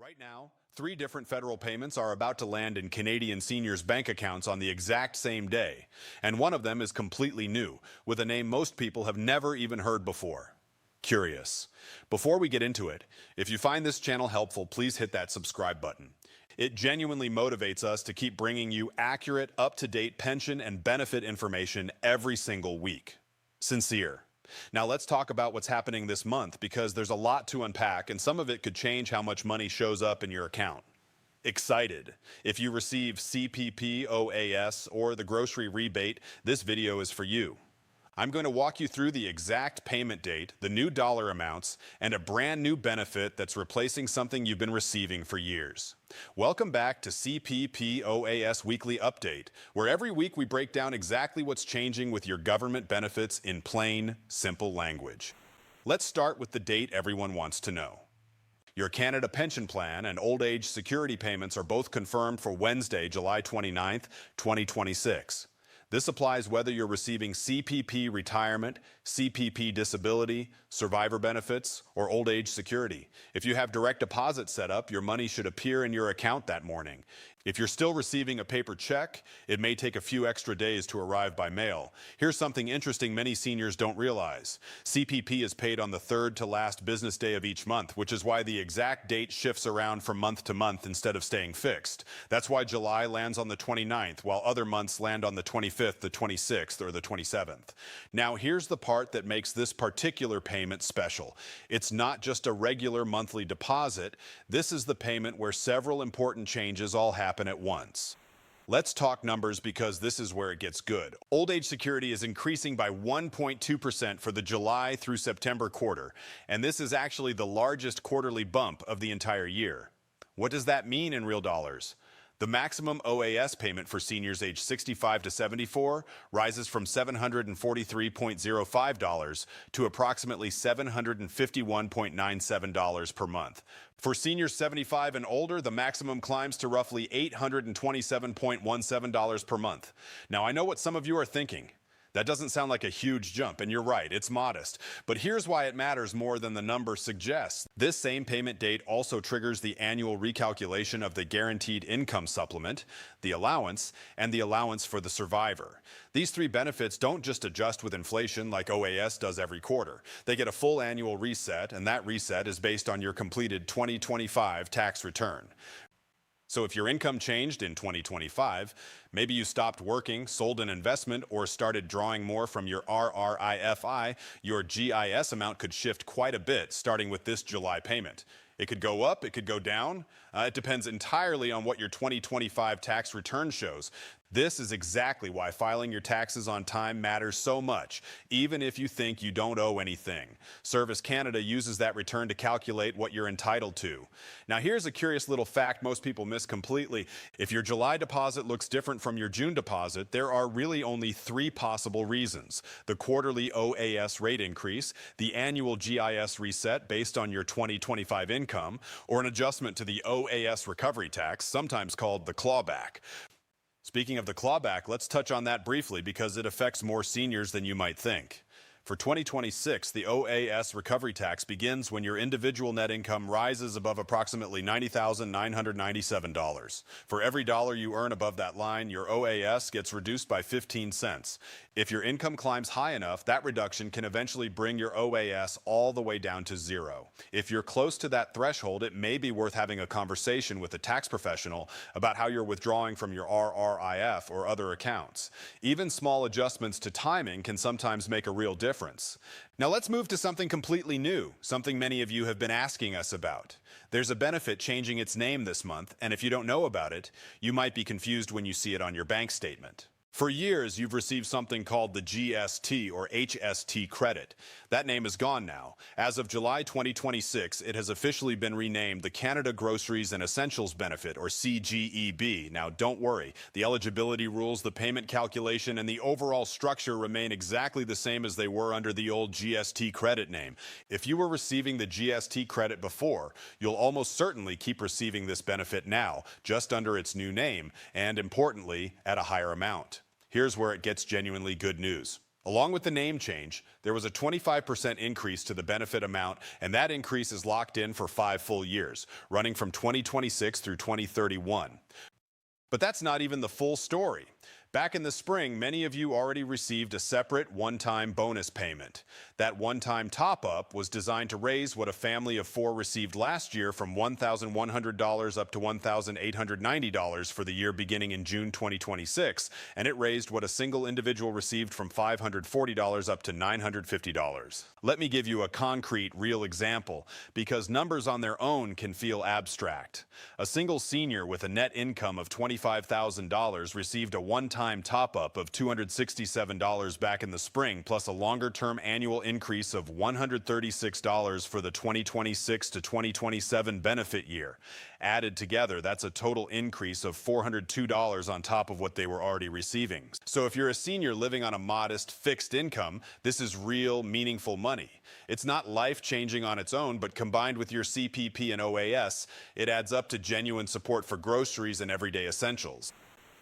Right now, 3 different federal payments are about to land in Canadian seniors' bank accounts on the exact same day, and one of them is completely new, with a name most people have never even heard before. Curious. Before we get into it, if you find this channel helpful, please hit that subscribe button. It genuinely motivates us to keep bringing you accurate, up-to-date pension and benefit information every single week. Sincere. Now let's talk about what's happening this month, because there's a lot to unpack and some of it could change how much money shows up in your account. Excited? If you receive CPP OAS or the Grocery Rebate, this video is for you. I'm going to walk you through the exact payment date, the new dollar amounts, and a brand new benefit that's replacing something you've been receiving for years. Welcome back to CPP OAS Weekly Update, where every week we break down exactly what's changing with your government benefits in plain, simple language. Let's start with the date everyone wants to know. Your Canada Pension Plan and Old Age Security payments are both confirmed for Wednesday, July 29th, 2026. This applies whether you're receiving CPP retirement, CPP disability, survivor benefits, or old age security. If you have direct deposit set up, your money should appear in your account that morning. If you're still receiving a paper check, it may take a few extra days to arrive by mail. Here's something interesting many seniors don't realize. CPP is paid on the third to last business day of each month, which is why the exact date shifts around from month to month instead of staying fixed. That's why July lands on the 29th, while other months land on the 25th, the 26th, or the 27th. Now, here's the part that makes this particular payment special. It's not just a regular monthly deposit. This is the payment where several important changes all happen at once. Let's talk numbers, because this is where it gets good. Old age security is increasing by 1.2% for the July through September quarter, and this is actually the largest quarterly bump of the entire year. What does that mean in real dollars? The maximum OAS payment for seniors aged 65 to 74 rises from $743.05 to approximately $751.97 per month. For seniors 75 and older, the maximum climbs to roughly $827.17 per month. Now, I know what some of you are thinking. That doesn't sound like a huge jump, and you're right, it's modest. But here's why it matters more than the number suggests. This same payment date also triggers the annual recalculation of the guaranteed income supplement, the allowance, and the allowance for the survivor. These 3 benefits don't just adjust with inflation like OAS does every quarter. They get a full annual reset, and that reset is based on your completed 2025 tax return. So if your income changed in 2025, maybe you stopped working, sold an investment, or started drawing more from your RRIFI, your GIS amount could shift quite a bit, starting with this July payment. It could go up, it could go down. It depends entirely on what your 2025 tax return shows. This is exactly why filing your taxes on time matters so much, even if you think you don't owe anything. Service Canada uses that return to calculate what you're entitled to. Now, here's a curious little fact most people miss completely. If your July deposit looks different from your June deposit, there are really only 3 possible reasons: the quarterly OAS rate increase, the annual GIS reset based on your 2025 income, or an adjustment to the OAS recovery tax, sometimes called the clawback. Speaking of the clawback, let's touch on that briefly, because it affects more seniors than you might think. For 2026, the OAS recovery tax begins when your individual net income rises above approximately $90,997. For every dollar you earn above that line, your OAS gets reduced by 15 cents. If your income climbs high enough, that reduction can eventually bring your OAS all the way down to 0. If you're close to that threshold, it may be worth having a conversation with a tax professional about how you're withdrawing from your RRIF or other accounts. Even small adjustments to timing can sometimes make a real difference. Now let's move to something completely new, something many of you have been asking us about. There's a benefit changing its name this month, and if you don't know about it, you might be confused when you see it on your bank statement. For years, you've received something called the GST or HST credit. That name is gone now. As of July 2026, it has officially been renamed the Canada Groceries and Essentials Benefit, or CGEB. Now, don't worry. The eligibility rules, the payment calculation, and the overall structure remain exactly the same as they were under the old GST credit name. If you were receiving the GST credit before, you'll almost certainly keep receiving this benefit now, just under its new name, and importantly, at a higher amount. Here's where it gets genuinely good news. Along with the name change, there was a 25% increase to the benefit amount, and that increase is locked in for 5 full years, running from 2026 through 2031. But that's not even the full story. Back in the spring, many of you already received a separate one-time bonus payment. That one-time top-up was designed to raise what a family of 4 received last year from $1,100 up to $1,890 for the year beginning in June 2026, and it raised what a single individual received from $540 up to $950. Let me give you a concrete, real example, because numbers on their own can feel abstract. A single senior with a net income of $25,000 received a one-time top-up of $267 back in the spring, plus a longer-term annual increase of $136 for the 2026 to 2027 benefit year. Added together, that's a total increase of $402 on top of what they were already receiving. So if you're a senior living on a modest, fixed income, this is real, meaningful money. It's not life-changing on its own, but combined with your CPP and OAS, it adds up to genuine support for groceries and everyday essentials.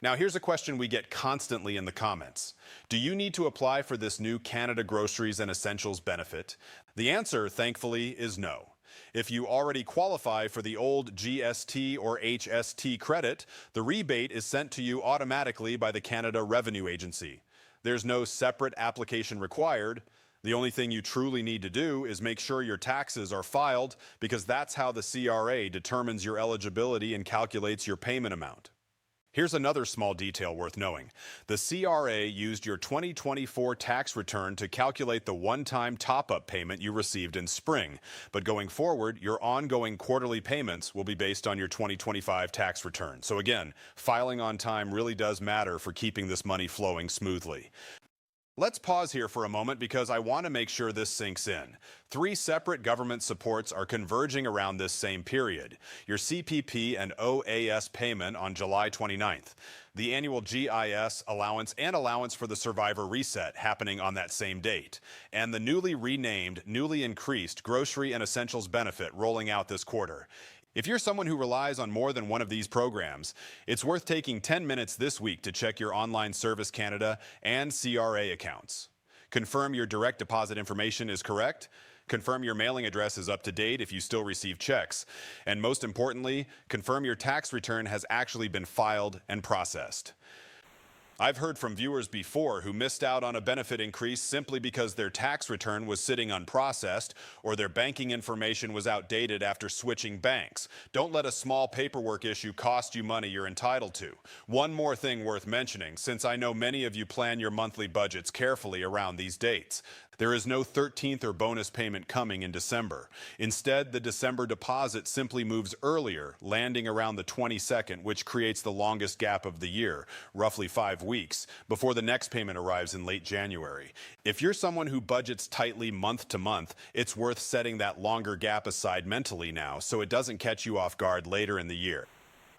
Now, here's a question we get constantly in the comments. Do you need to apply for this new Canada Groceries and Essentials benefit? The answer, thankfully, is no. If you already qualify for the old GST or HST credit, the rebate is sent to you automatically by the Canada Revenue Agency. There's no separate application required. The only thing you truly need to do is make sure your taxes are filed, because that's how the CRA determines your eligibility and calculates your payment amount. Here's another small detail worth knowing. The CRA used your 2024 tax return to calculate the one-time top-up payment you received in spring. But going forward, your ongoing quarterly payments will be based on your 2025 tax return. So again, filing on time really does matter for keeping this money flowing smoothly. Let's pause here for a moment because I want to make sure this sinks in. 3 separate government supports are converging around this same period. Your CPP and OAS payment on July 29th. The annual GIS allowance and allowance for the survivor reset happening on that same date. And the newly renamed, newly increased Grocery and Essentials benefit rolling out this quarter. If you're someone who relies on more than one of these programs, it's worth taking 10 minutes this week to check your online Service Canada and CRA accounts. Confirm your direct deposit information is correct. Confirm your mailing address is up to date if you still receive checks. And most importantly, confirm your tax return has actually been filed and processed. I've heard from viewers before who missed out on a benefit increase simply because their tax return was sitting unprocessed or their banking information was outdated after switching banks. Don't let a small paperwork issue cost you money you're entitled to. One more thing worth mentioning, since I know many of you plan your monthly budgets carefully around these dates. There is no 13th or bonus payment coming in December. Instead, the December deposit simply moves earlier, landing around the 22nd, which creates the longest gap of the year, roughly 5 weeks, before the next payment arrives in late January. If you're someone who budgets tightly month to month, it's worth setting that longer gap aside mentally now so it doesn't catch you off guard later in the year.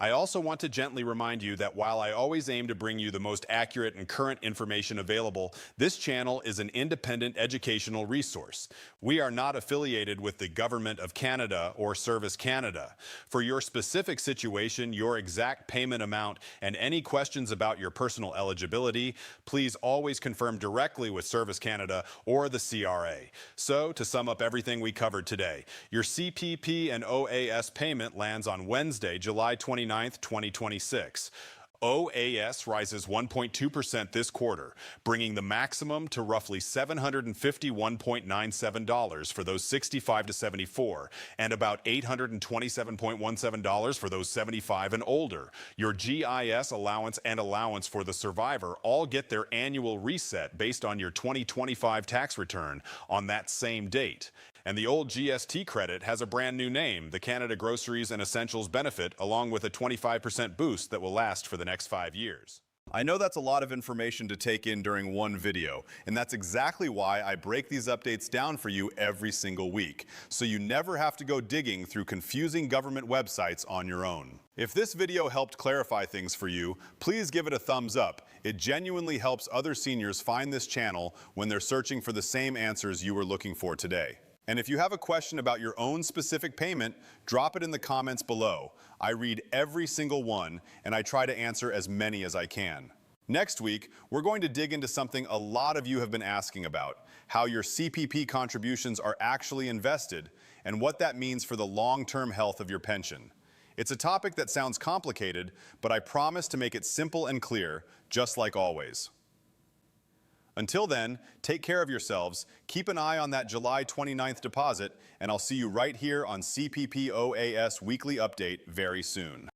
I also want to gently remind you that while I always aim to bring you the most accurate and current information available, this channel is an independent educational resource. We are not affiliated with the Government of Canada or Service Canada. For your specific situation, your exact payment amount, and any questions about your personal eligibility, please always confirm directly with Service Canada or the CRA. So, to sum up everything we covered today, your CPP and OAS payment lands on Wednesday, July 29th, 2026. OAS rises 1.2% this quarter, bringing the maximum to roughly $751.97 for those 65 to 74, and about $827.17 for those 75 and older. Your GIS allowance and allowance for the survivor all get their annual reset based on your 2025 tax return on that same date. And the old GST credit has a brand new name, the Canada Groceries and Essentials benefit, along with a 25% boost that will last for the next 5 years. I know that's a lot of information to take in during one video, and that's exactly why I break these updates down for you every single week, so you never have to go digging through confusing government websites on your own. If this video helped clarify things for you, please give it a thumbs up. It genuinely helps other seniors find this channel when they're searching for the same answers you were looking for today. And if you have a question about your own specific payment, drop it in the comments below. I read every single one, and I try to answer as many as I can. Next week, we're going to dig into something a lot of you have been asking about, how your CPP contributions are actually invested and what that means for the long-term health of your pension. It's a topic that sounds complicated, but I promise to make it simple and clear, just like always. Until then, take care of yourselves, keep an eye on that July 29th deposit, and I'll see you right here on CPP OAS Weekly Update very soon.